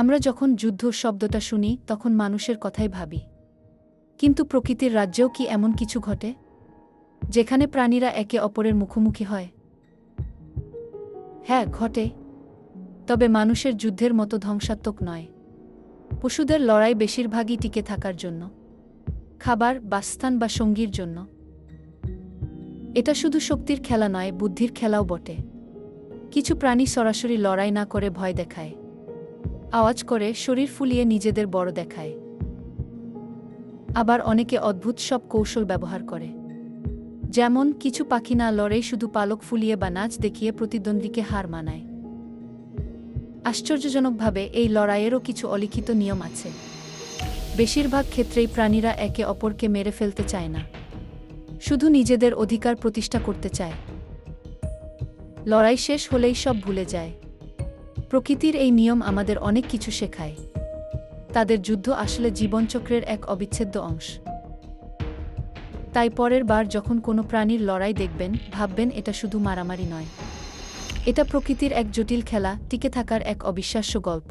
আমরা যখন যুদ্ধ শব্দটা শুনি তখন মানুষের কথাই ভাবি, কিন্তু প্রকৃতির রাজ্যেও কি এমন কিছু ঘটে যেখানে প্রাণীরা একে অপরের মুখোমুখি হয়? হ্যাঁ, ঘটে, তবে মানুষের যুদ্ধের মতো ধ্বংসাত্মক নয়। পশুদের লড়াই বেশিরভাগই টিকে থাকার জন্য, খাবার, বাসস্থান বা সঙ্গীর জন্য। এটা শুধু শক্তির খেলা নয়, বুদ্ধির খেলাও বটে। কিছু প্রাণী সরাসরি লড়াই না করে ভয় দেখায়, আওয়াজ করে, শরীর ফুলিয়ে নিজেদের বড় দেখায়। আবার অনেকে অদ্ভুত সব কৌশল ব্যবহার করে, যেমন কিছু পাখি না লড়েই শুধু পালক ফুলিয়ে বা নাচ দেখিয়ে প্রতিদ্বন্দ্বীকে হার মানায়। আশ্চর্যজনকভাবে এই লড়াইয়েরও কিছু অলিখিত নিয়ম আছে। বেশিরভাগ ক্ষেত্রেই প্রাণীরা একে অপরকে মেরে ফেলতে চায় না, শুধু নিজেদের অধিকার প্রতিষ্ঠা করতে চায়। লড়াই শেষ হলেই সব ভুলে যায়। প্রকৃতির এই নিয়ম আমাদের অনেক কিছু শেখায়। তাদের যুদ্ধ আসলে জীবনচক্রের এক অবিচ্ছেদ্য অংশ। তাই পরের বার যখন কোনো প্রাণীর লড়াই দেখবেন, ভাববেন এটা শুধু মারামারি নয়, এটা প্রকৃতির এক জটিল খেলা, টিকে থাকার এক অবিশ্বাস্য গল্প।